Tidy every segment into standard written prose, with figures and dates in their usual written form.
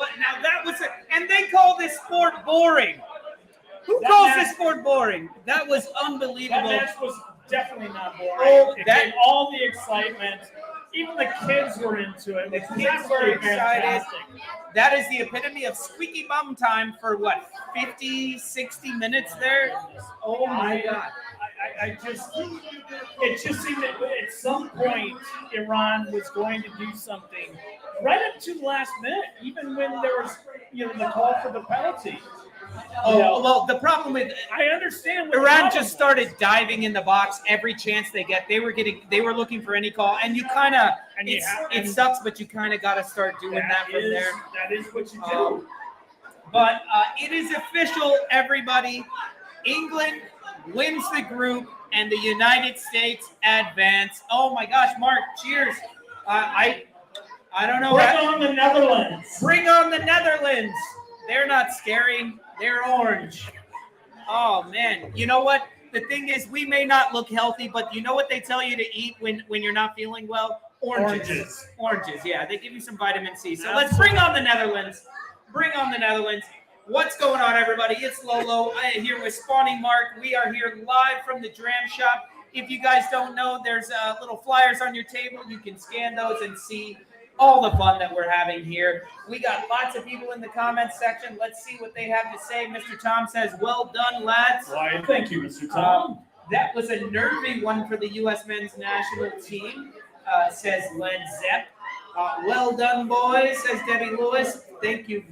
What now? That was and they call this sport boring. Who calls this sport boring? That was unbelievable. That match was definitely not boring. It gave all the excitement. Even the kids were into it. The kids were excited. That is the epitome of squeaky bum time for what, 50, 60 minutes there? Oh my God. It just seemed that at some point Iran was going to do something right up to the last minute, even when there was, the call for the penalty. Well, the problem with I understand Iran just started diving in the box every chance they get. They were looking for any call, and you kind of it sucks, but you kind of got to start doing that from there. That is what you do. But it is official, everybody. England wins the group, and the United States advance. Oh my gosh, Mark! Cheers. I don't know. Bring on the Netherlands. Bring on the Netherlands. They're not scary. They're orange. Oh, man. You know what? The thing is, we may not look healthy, but you know what they tell you to eat when you're not feeling well? Oranges. Oranges, yeah. They give you some vitamin C. So let's bring on the Netherlands. Bring on the Netherlands. What's going on, everybody? It's Lolo. I am here with Spawning Mark. We are here live from the Dram Shop. If you guys don't know, there's little flyers on your table. You can scan those and see all the fun that we're having here. We got lots of people in the comments section. Let's see what they have to say. Mr. Tom says, well done, lads. Why, thank you, Mr. Tom. That was a nervy one for the U.S. men's national team, says Led Zepp. Well done, boys, says Debbie Lewis. Thank you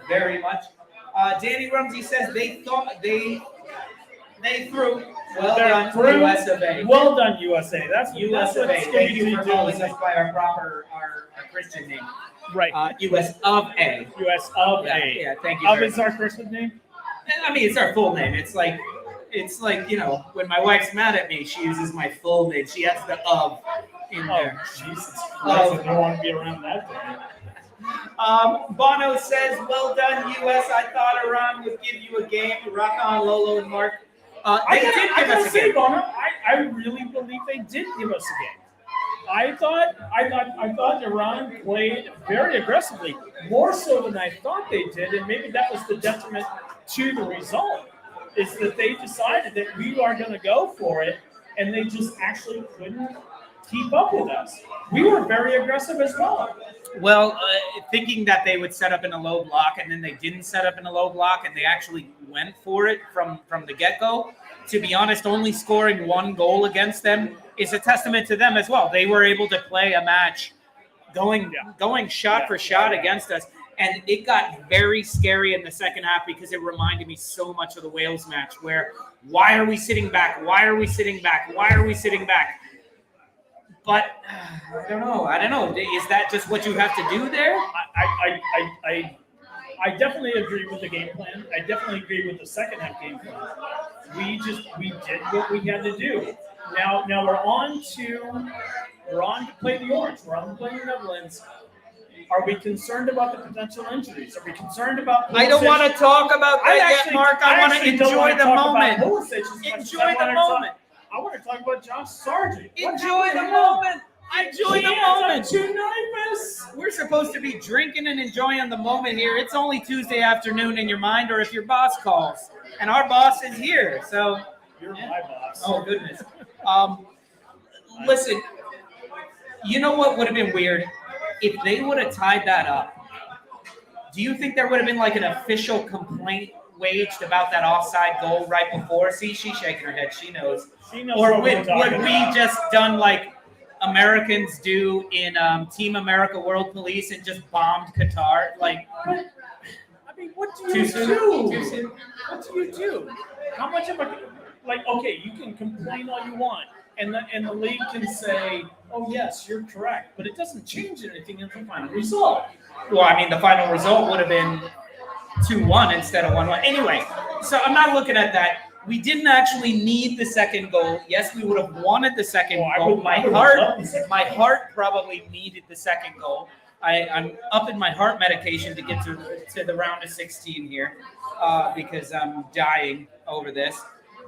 very much. Danny Rumsey says they threw. Well done, US of A. Well done, USA. That's US of A. Thank you for calling us by our Christian name. Right. US of A. US of A. Yeah, thank you. Of is our Christian name? I mean, it's our full name. It's like, when my wife's mad at me, she uses my full name. She has the of in there. Jesus Christ, I don't want to be around that day. Bono says, well done, U.S. I thought Iran would give you a game. Rock on, Lolo and Mark. They did give us a game. Bono, I really believe they did give us a game. I thought Iran played very aggressively, more so than I thought they did, and maybe that was the detriment to the result, is that they decided that we are going to go for it, and they just actually couldn't keep up with us. We were very aggressive as well. Well, thinking that they would set up in a low block, and then they didn't set up in a low block, and they actually went for it from the get-go. To be honest, only scoring one goal against them is a testament to them as well. They were able to play a match going shot for shot against us, and it got very scary in the second half because it reminded me so much of the Wales match where, why are we sitting back? Why are we sitting back? Why are we sitting back? But I don't know. Is that just what you have to do there? I definitely agree with the game plan. I definitely agree with the second half game plan. We did what we had to do. Now we're on to play the Orange. We're on to play the Netherlands. Are we concerned about the potential injuries? Are we concerned about Pulisic? I don't want to talk about that yet, Mark. I want to enjoy the moment. Enjoy the moment. I want to talk about Josh Sargent. Enjoy the moment. Enjoy the moment. Too nervous. We're supposed to be drinking and enjoying the moment here. It's only Tuesday afternoon in your mind, or if your boss calls, and our boss is here. So you're my boss. Oh goodness. Listen. You know what would have been weird if they would have tied that up? Do you think there would have been like an official complaint waged about that offside goal right before? See, she's shaking her head. She knows. Or would we just done like Americans do in Team America World Police and just bombed Qatar? Like, I mean, what do you do? Too soon? What do you do? How much of a, like, okay, you can complain all you want, and the league can say, oh yes, you're correct, but it doesn't change anything in the final result. Well, I mean, the final result would have been 2-1 instead of 1-1. Anyway, so I'm not looking at that. We didn't actually need the second goal. Yes, we would have wanted the second goal. My heart probably needed the second goal. I'm up in my heart medication to get to the round of 16 here because I'm dying over this.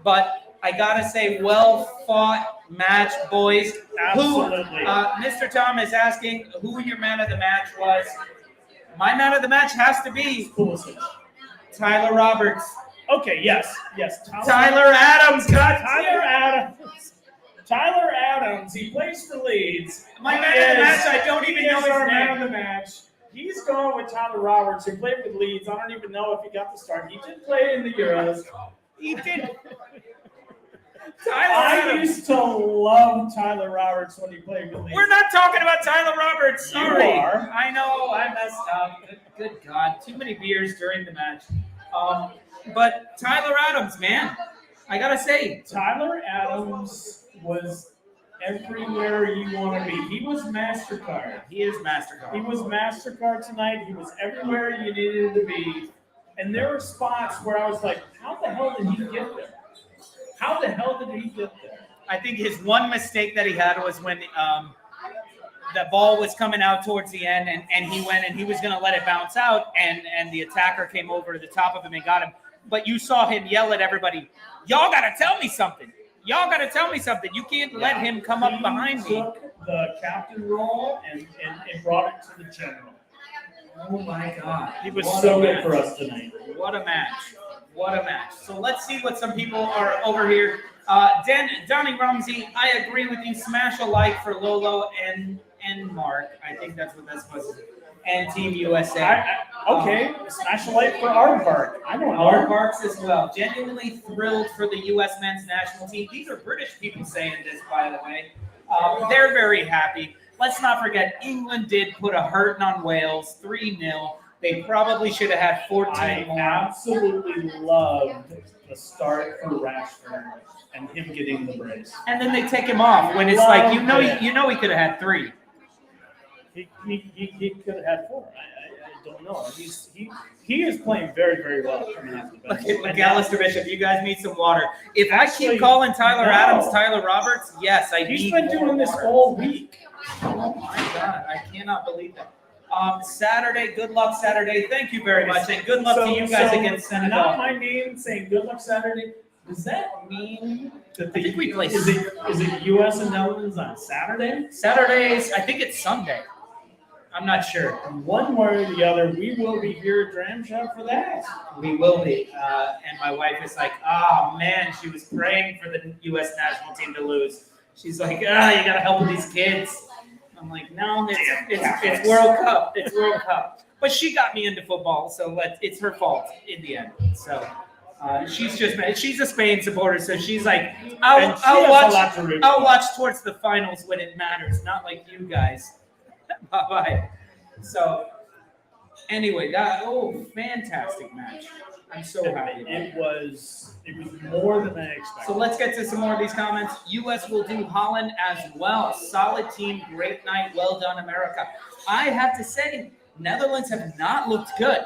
But I gotta say, well fought match, boys. Absolutely. Mr. Tom is asking who your man of the match was. My man of the match has to be Tyler Roberts. Okay, yes. Tyler Adams, God Tyler Adams. Tyler Adams, he plays for Leeds. My man of the match, I don't even know his our name. man of the match. He's going with Tyler Roberts, who played with Leeds. I don't even know if he got the start. He did play in the Euros. He did. I used to love Tyler Roberts when he played with Leeds. We're not talking about Tyler Roberts. Sorry. You are. I know. I messed up. Good God. Too many beers during the match. But Tyler Adams, man. I got to say. Tyler Adams was everywhere you want to be. He was MasterCard. He is MasterCard. He was MasterCard tonight. He was everywhere you needed to be. And there were spots where I was like, how the hell did he get there? How the hell did he get there? I think his one mistake that he had was when the ball was coming out towards the end, and he went and he was going to let it bounce out, and the attacker came over to the top of him and got him. But you saw him yell at everybody, y'all got to tell me something. Y'all got to tell me something. You can't let him come up behind me. He took the captain role and brought it to the general. Oh, my God. He was so good for us tonight. What a match. What a match. So let's see what some people are over here. Donnie Rumsey, I agree with you. Smash a like for Lolo and Mark. I think that's what that's supposed to do. And Team USA. Okay, smash a like for Aardvark. I don't know. Aardvarks as well. Genuinely thrilled for the U.S. men's national team. These are British people saying this, by the way. They're very happy. Let's not forget, England did put a hurting on Wales, 3-0. They probably should have had 14 more. I absolutely loved the start for Rashford and him getting the brace. And then they take him off when it's like, you know he could have had 3. He could have had 4. I don't know. He is playing very, very well coming out of the bench. Look at McAllister Bishop. You guys need some water. If I keep calling Tyler Adams Tyler Roberts, yes, I need He's been doing this water. all week. Oh my God, I cannot believe that. Saturday, good luck Saturday. Thank you very much, and good luck to you guys against Senegal. Not my name saying good luck Saturday. Does that mean that I think we play. Is it U.S. and Netherlands on Saturday? Saturdays, I think it's Sunday. I'm not sure. One way or the other, we will be here at Dram Shop for that. We will be. And my wife is like, oh man, she was praying for the U.S. national team to lose. She's like, you got to help with these kids. I'm like, no, it's World Cup. It's World Cup. But she got me into football, so it's her fault in the end. So she's a Spain supporter, so she's like, I'll watch towards the finals when it matters, not like you guys. Bye-bye. So anyway, fantastic match. I'm so happy. It was more than I expected. So let's get to some more of these comments. U.S. will do Holland as well. Solid team, great night. Well done, America. I have to say, Netherlands have not looked good.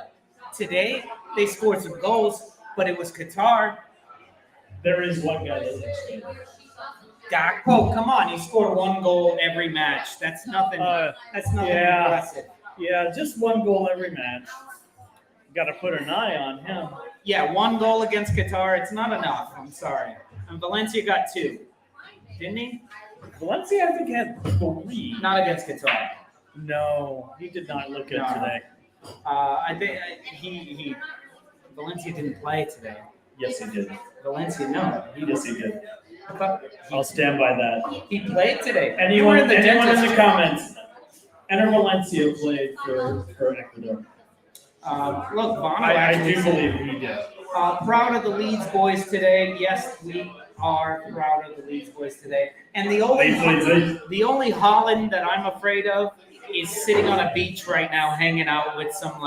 Today, they scored some goals, but it was Qatar. There is one guy that looks good. Gakpo, come on. He scored 1 goal every match. That's nothing. Impressive. Yeah, just 1 goal every match. Got to put an eye on him. Yeah, 1 goal against Qatar. It's not enough. I'm sorry. And Valencia got 2. Didn't he? Valencia, I think, had 3. Not against Qatar. No, he did not look good today. I think he Valencia didn't play today. Yes, he did. Valencia, no. Yes, he did. I'll stand by that. He played today. Anyone in the comments? Enter Valencia played for Ecuador. Look, Bono I do believe he did. Proud of the Leeds boys today. Yes, we are proud of the Leeds boys today. And the only Holland that I'm afraid of is sitting on a beach right now, hanging out with some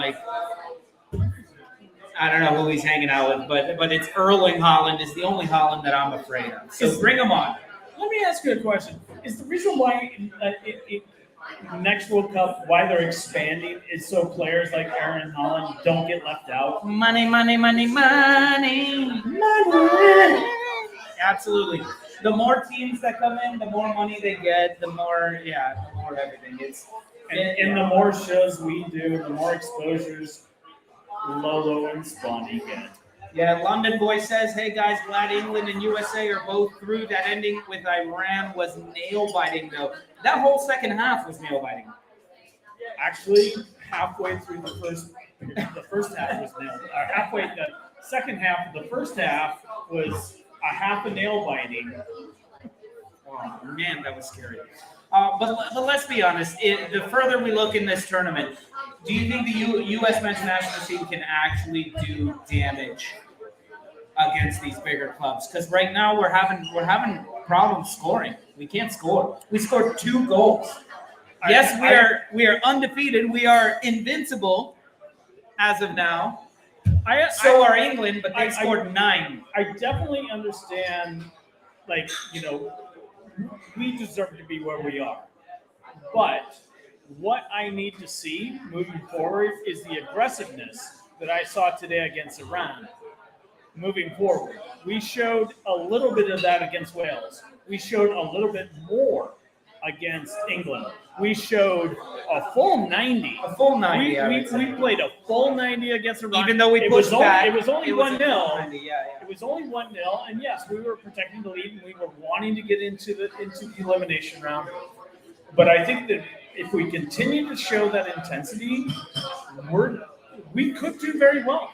I don't know who he's hanging out with, but it's Erling Haaland is the only Holland that I'm afraid of. So bring him on. Let me ask you a question. Is the reason why next World Cup, why they're expanding, is so players like Aaron Holland don't get left out? Money. Absolutely. The more teams that come in, the more money they get, the more everything. And the more shows we do, the more exposures Lolo and Spawny get. Yeah, London Boy says, hey guys, glad England and USA are both through. That ending with Iran was nail-biting, though. That whole second half was nail-biting. Actually, halfway through the first half was nailed. The second half of the first half was a half a nail biting. Oh, man, that was scary. But let's be honest. The further we look in this tournament, do you think the U.S. men's national team can actually do damage against these bigger clubs? Because right now we're having problems scoring. We can't score. We scored 2 goals. Yes, we are undefeated. We are invincible as of now. So are England, but they scored 9. I definitely understand, like, we deserve to be where we are. But what I need to see moving forward is the aggressiveness that I saw today against Iran. Moving forward, we showed a little bit of that against Wales. We showed a little bit more against England. We showed a full 90. A full 90. We played a full 90 against Iran. Even though we pushed back. It was only 1-0. Yeah. It was only 1-0, and yes, we were protecting the lead, and we were wanting to get into the elimination round. But I think that if we continue to show that intensity, we could do very well.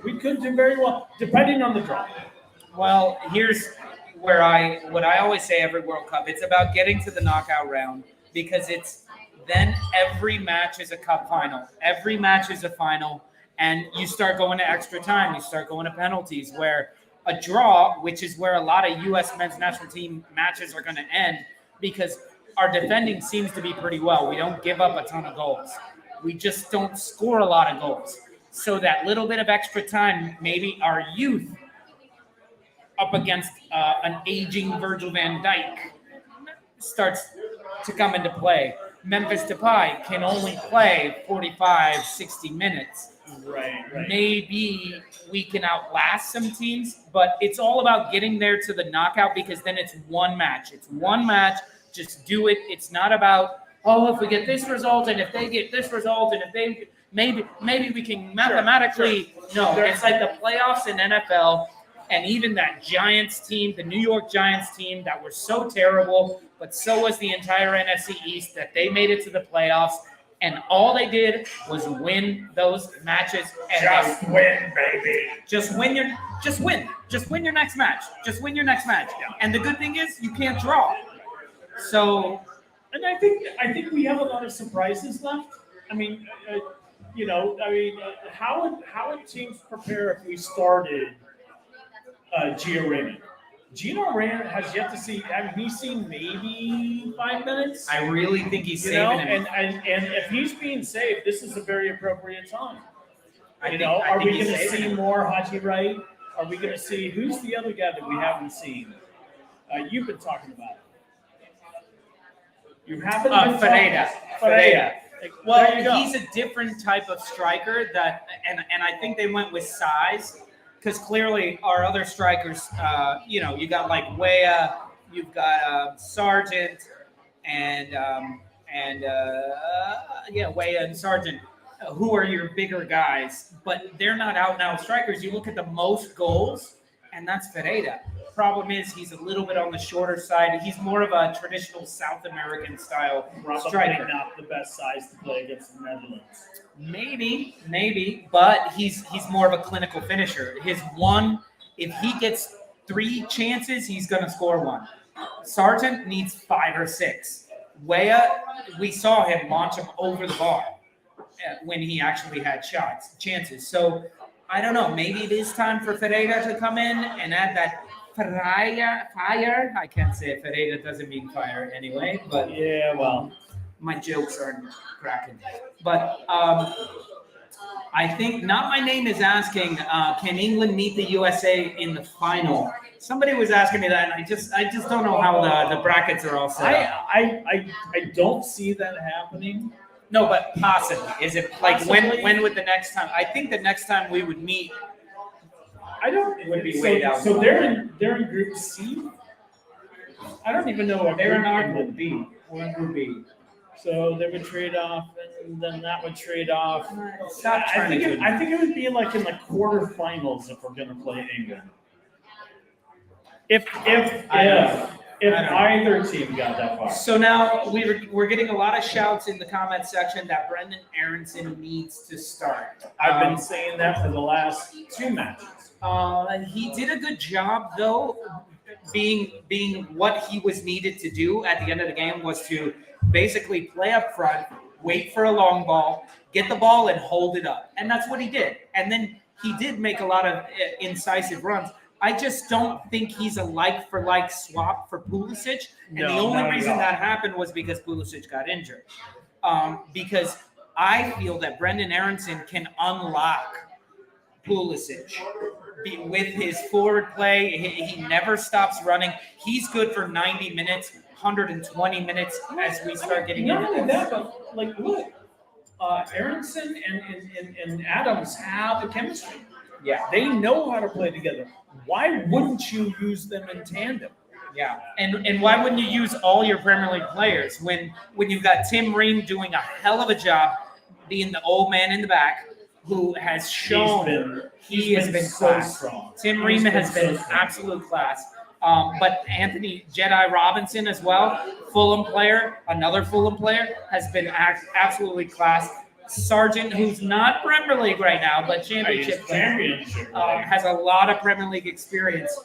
We could do very well, depending on the draw. Well, here's what I always say every World Cup. It's about getting to the knockout round, because it's then every match is a cup final. Every match is a final, and you start going to extra time. You start going to penalties, where a draw, which is where a lot of U.S. men's national team matches are going to end, because our defending seems to be pretty well. We don't give up a ton of goals. We just don't score a lot of goals. So that little bit of extra time, maybe our youth up against an aging Virgil van Dijk starts to come into play. Memphis Depay can only play 45, 60 minutes. Right. Maybe we can outlast some teams, but it's all about getting there to the knockout, because then it's one match. It's one match. Just do it. It's not about, if we get this result and if they get this result and if they maybe we can mathematically. Sure. No, it's like the playoffs in NFL, and even that Giants team, the New York Giants team, that were so terrible, but so was the entire NFC East, that they made it to the playoffs, and all they did was win those matches. And win, baby. Just win your next match. Just win your next match. Yeah. And the good thing is you can't draw. So, and I think we have a lot of surprises left. I mean, how would teams prepare if we started Gio Reyna? Gio Reyna has yet to see. I mean, he's seen maybe 5 minutes. I really think he's saving him. And if he's being saved, this is a very appropriate time. Are we going to see more Haji Wright? Are we going to see who's the other guy that we haven't seen? You've been talking about it. You haven't been Ferreira. Well, he's a different type of striker and I think they went with size, because clearly our other strikers, you got like Weah, you've got Sargent, and Weah and Sargent, who are your bigger guys, but they're not out and out strikers. You look at the most goals, and that's Ferreira. Problem is, he's a little bit on the shorter side. He's more of a traditional South American style striker. Not the best size to play against the Netherlands. Maybe, but he's more of a clinical finisher. If he gets 3 chances, he's going to score 1. Sargent needs 5 or 6. Weah, we saw him launch him over the bar when he actually had chances. So I don't know. Maybe it is time for Ferreira to come in and add that fire. I can't say it. Ferreira doesn't mean fire anyway, but yeah, well, my jokes aren't cracking. But I think Not My Name is asking, can England meet the USA in the final? Somebody was asking me that, and I just don't know how the brackets are all set up. I don't see that happening. No, but possibly. Is it like when would the next time? I think the next time we would meet. Would be way down. So they're in Group C. I don't even know what they're in our Group B. We're in Group B. So they would trade off, and then that would trade off. I think it would be like in the quarterfinals if we're going to play England. If if either team got that far. So now we're getting a lot of shouts in the comment section that Brendan Aronson needs to start. I've been saying that for the last 2 matches. He did a good job though, being what he was needed to do at the end of the game was to basically play up front, wait for a long ball, get the ball and hold it up. And that's what he did. And then he did make a lot of incisive runs. I just don't think he's a like-for-like swap for Pulisic. And the only reason that happened was because Pulisic got injured. Because I feel that Brendan Aronson can unlock Pulisic with his forward play. He never stops running. He's good for 90 minutes, 120 minutes as we start getting into Not only that, but like, look, Aronson and Adams have a chemistry. Yeah. They know how to play together. Why wouldn't you use them in tandem? Yeah, and why wouldn't you use all your Premier League players when you've got Tim Ream doing a hell of a job being the old man in the back who has shown he has been so class. strong. Tim Ream has been absolute class. But Anthony Jedi Robinson as well, Fulham player, another Fulham player, has been absolutely class. Sargent, who's not Premier League right now, but championship player, has a lot of Premier League experience.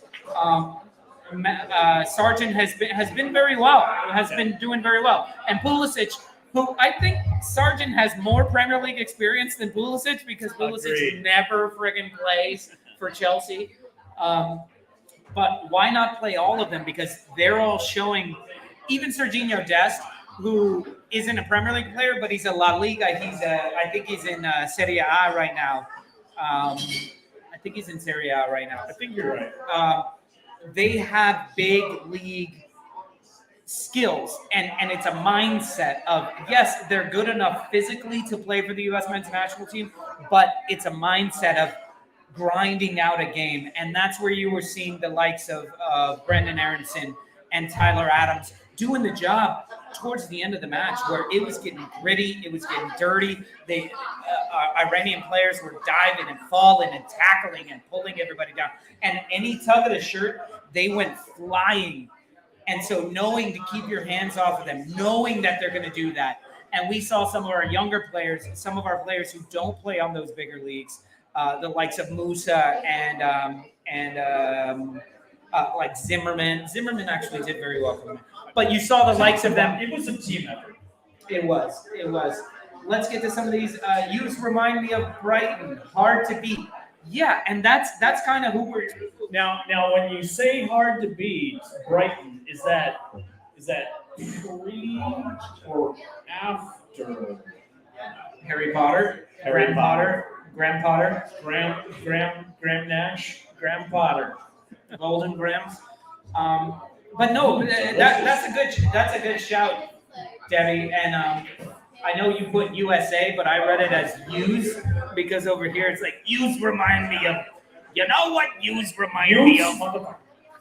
Sargent has been very well, has been doing very well. And Pulisic, who I think Sargent has more Premier League experience than Pulisic because Pulisic never friggin' plays for Chelsea. But why not play all of them? Because they're all showing, even Serginho Dest, who isn't a Premier League player, but he's a La Liga. I think he's in Serie A right now. I think he's in Serie A right now. I think you're right. They have big league skills, and it's a mindset of, yes, they're good enough physically to play for the U.S. men's national team, but it's a mindset of grinding out a game. And that's where you were seeing the likes of Brendan Aronson and Tyler Adams doing the job towards the end of the match, where it was getting gritty, it was getting dirty. They Iranian players were diving and falling and tackling and pulling everybody down. And any tug of the shirt, they went flying. And so knowing to keep your hands off of them, knowing that they're going to do that. And we saw some of our younger players, some of our players who don't play on those bigger leagues, the likes of Musa and like Zimmerman. Zimmerman actually did very well for me. But you saw the likes of them. It was a team effort. It was. Let's get to some of these. Youths remind me of Brighton. Hard to beat. Yeah, and that's kind of who we're. Now, when you say hard to beat, Brighton, is that pre or after Harry Potter, Graham Potter, Graham Nash, Graham Potter, Golden Grahams. But no, that's a good shout, Debbie. And I know you put USA, but I read it as U's because over here it's like U's remind me of. You know what U's remind me of?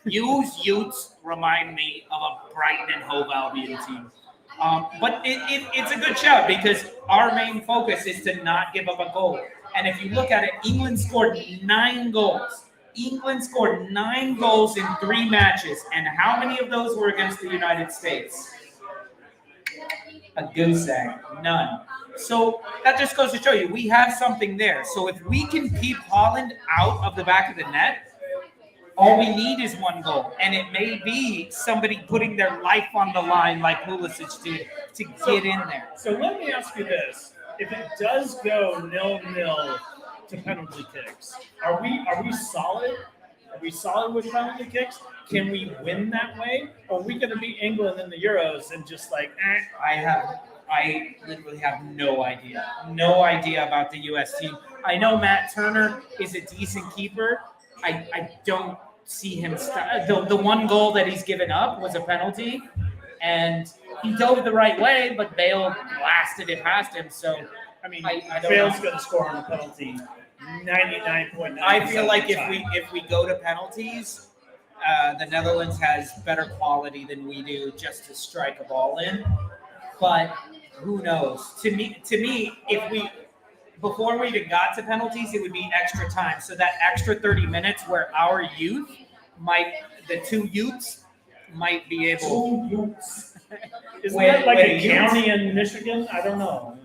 Utes remind me of a Brighton and Hove Albion team. But it's a good shout because our main focus is to not give up a goal. And if you look at it, England scored 9 goals. England scored 9 goals in 3 matches. And how many of those were against the United States? A goose egg. None. So that just goes to show you we have something there. So if we can keep Holland out of the back of the net, all we need is 1 goal. And it may be somebody putting their life on the line like Pulisic did to get in there. So let me ask you this. If it does go 0-0 to penalty kicks, are we solid? Are we solid with penalty kicks? Can we win that way? Or are we going to beat England in the Euros and just like, I literally have no idea. No idea about the U.S. team. I know Matt Turner is a decent keeper. I don't see him the 1 goal that he's given up was a penalty, and he dove the right way, but Bale blasted it past him. So I mean, I don't Bale's know. going to score on a penalty 99.9%. I feel like if we go to penalties, the Netherlands has better quality than we do just to strike a ball in. But who knows? To me, if we before we even got to penalties, it would be extra time. So that extra 30 minutes where our youth the 2 youths might be able. Isn't Wait, that like wait, a county in Michigan? I don't know.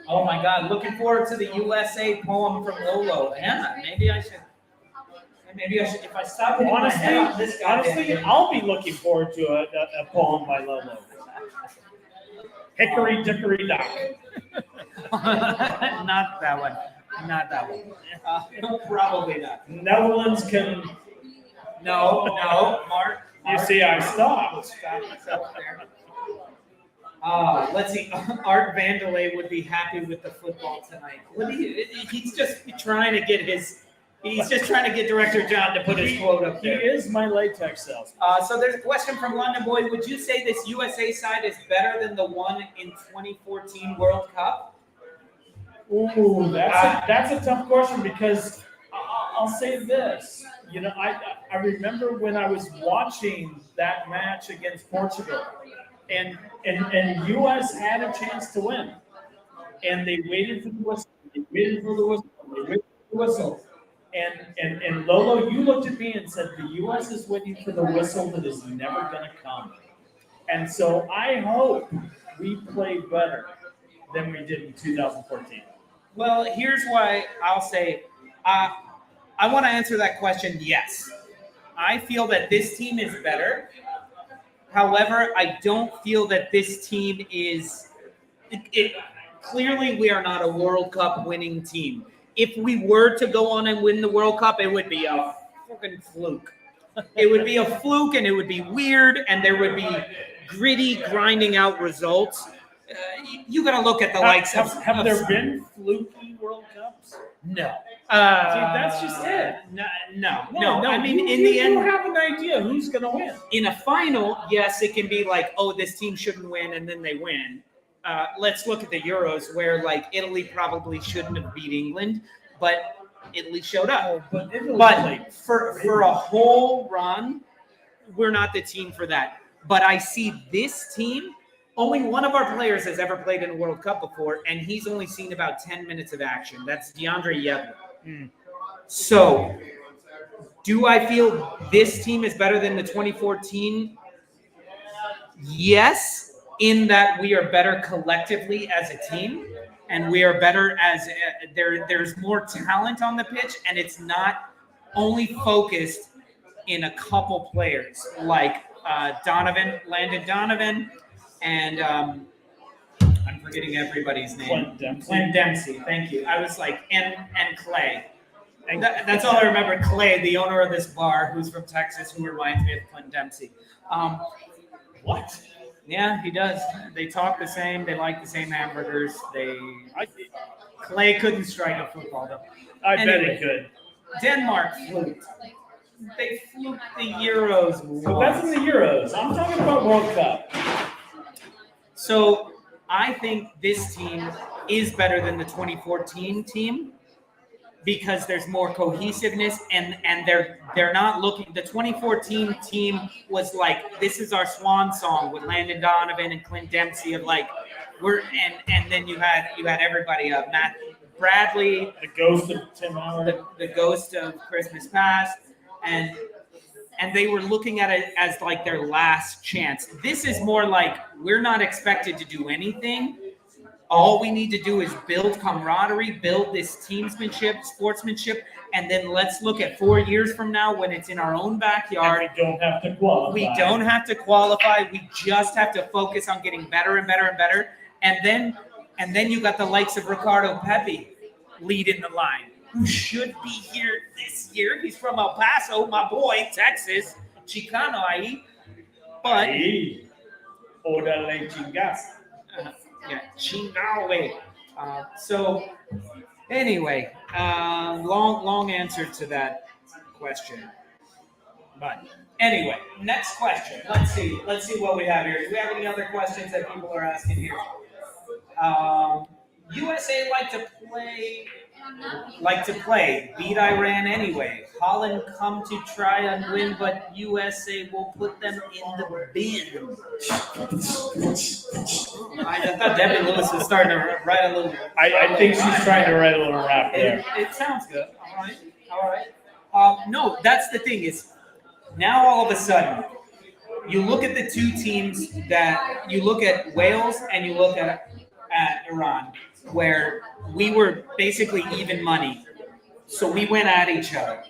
Oh my God! Looking forward to the USA poem from Lolo. Yeah, maybe I should. Maybe I should. If I stop hitting my head on this guy. Honestly, I'll be looking forward to a poem by Lolo. Hickory Dickory Dock. Not that one. Not that one. Probably not. Netherlands can. No, Mark. You see, I stopped. Stop myself there. Let's see. Art Vandelay would be happy with the football tonight. He's just trying to get his. He's just trying to get Director John to put his quote up there. He is my latex salesman. So there's a question from London Boy. Would you say this USA side is better than the one in 2014 World Cup? Ooh, that's a tough question because I'll say this. You know, I remember when I was watching that match against Portugal, and US had a chance to win, and they waited for the whistle. They waited for the whistle. And Lolo, you looked at me and said the U.S. is waiting for the whistle that is never going to come. And so I hope we play better than we did in 2014. Well, here's why I'll say I want to answer that question. Yes, I feel that this team is better. However, I don't feel that this team is. Clearly, we are not a World Cup winning team. If we were to go on and win the World Cup, it would be a fucking fluke. It would be a fluke, and it would be weird, and there would be gritty, grinding out results. You got to look at the likes of. Have there been fluky World Cups? No. That's just it. No. I mean, in the end, you have an idea who's going to win. In a final, yes, it can be like, oh, this team shouldn't win, and then they win. Let's look at the Euros where like Italy probably shouldn't have beat England, but Italy showed up. But for a whole run, we're not the team for that. But I see this team, only one of our players has ever played in a World Cup before, and he's only seen about 10 minutes of action. That's DeAndre Yedlin. So do I feel this team is better than the 2014? Yes. In that we are better collectively as a team, and we are better as there's more talent on the pitch, and it's not only focused in a couple players like Landon Donovan, and I'm forgetting everybody's name. Clint Dempsey. Thank you. I was like, and Clay. That's all I remember. Clay, the owner of this bar, who's from Texas, who reminds me of Clint Dempsey. What? Yeah, he does. They talk the same. They like the same hamburgers. Clay couldn't strike a football, though. I bet he could. Denmark fluked. They fluked the Euros once. But that's in the Euros. I'm talking about World Cup. So I think this team is better than the 2014 team because there's more cohesiveness and they're not looking. The 2014 team was like, this is our swan song with Landon Donovan and Clint Dempsey of like and then you had everybody Matt Bradley, the ghost of Tim Howard, the ghost of Christmas Past, and they were looking at it as like their last chance. This is more like we're not expected to do anything. All we need to do is build camaraderie, build this teamsmanship, sportsmanship, and then let's look at 4 years from now when it's in our own backyard. And we don't have to qualify. We don't have to qualify. We just have to focus on getting better and better and better. And then you got the likes of Ricardo Pepi leading the line, who should be here this year. He's from El Paso, my boy, Texas, Chicano ahí. But Órale chingas. Yeah, chingao. So anyway, long answer to that question. But anyway, next question. Let's see what we have here. Do we have any other questions that people are asking here? USA like to play, beat Iran anyway. Holland come to try and win, but USA will put them in the bin. I thought Debbie Lewis was starting to write a little. I think she's trying to write a little rap there. It sounds good. All right. No, that's the thing is, now all of a sudden, you look at the two teams that you look at Wales and you look at Iran, where we were basically even money. So we went at each other.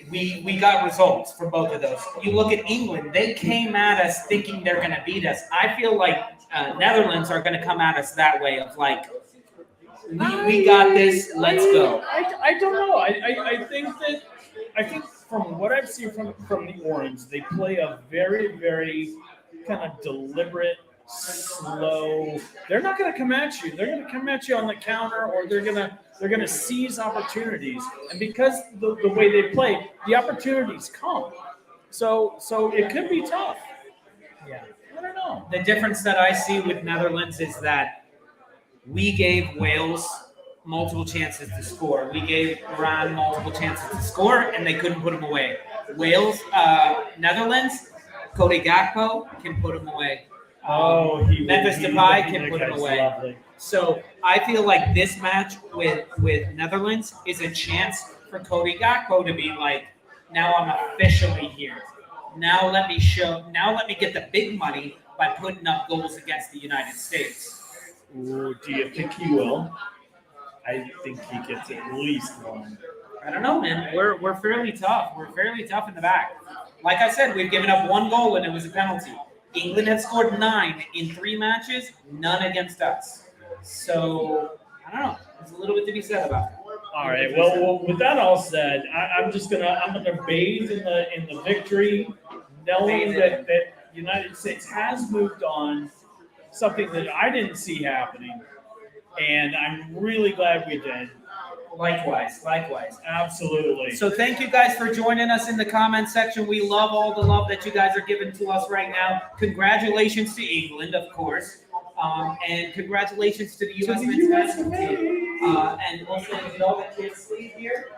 We got results for both of those. You look at England; they came at us thinking they're going to beat us. I feel like Netherlands are going to come at us that way of like, we got this. Let's go. I don't know. I think from what I've seen from the Orange, they play a very, very kind of deliberate, slow. They're not going to come at you. They're going to come at you on the counter, or they're gonna seize opportunities. And because the way they play, the opportunities come. So it could be tough. Yeah. I don't know. The difference that I see with Netherlands is that we gave Wales multiple chances to score. We gave Iran multiple chances to score, and they couldn't put them away. Netherlands, Cody Gakpo can put them away. Memphis Depay can put them away. Lovely. So I feel like this match with Netherlands is a chance for Cody Gakpo to be like, now I'm officially here. Now let me get the big money by putting up goals against the United States. Ooh, do you think he will? I think he gets at least one. I don't know, man. We're fairly tough. We're fairly tough in the back. Like I said, we've given up one goal and it was a penalty. England had scored 9 in 3 matches, none against us. So I don't know. There's a little bit to be said about it. All right. Well, with that all said, I'm gonna bathe in the victory, knowing that United States has moved on, something that I didn't see happening, and I'm really glad we did. Likewise. Absolutely. So thank you guys for joining us in the comment section. We love all the love that you guys are giving to us right now. Congratulations to England, of course. And congratulations to the U.S. men's national team. And also, did all the kids leave here?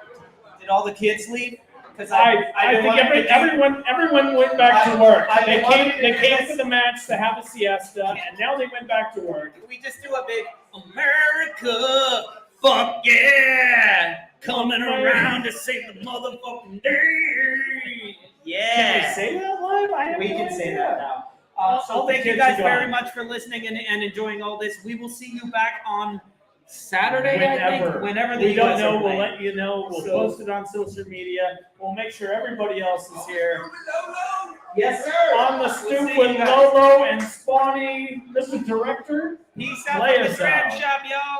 Did all the kids leave? Because I think everyone went back to work. They came to the match to have a siesta, and now they went back to work. We just do a big America, fuck yeah, coming around to save the motherfucking day. Yeah. Can we say that live? We can say that now. So thank you guys very much for listening and enjoying all this. We will see you back on Saturday, whenever the we don't US know. are We'll playing. let you know. We'll post it on social media. We'll make sure everybody else is here. Yes, sir. On the Stoop with Lolo and Spawny, Mr. Director. Peace out Play from the us Dram out. Shop, y'all.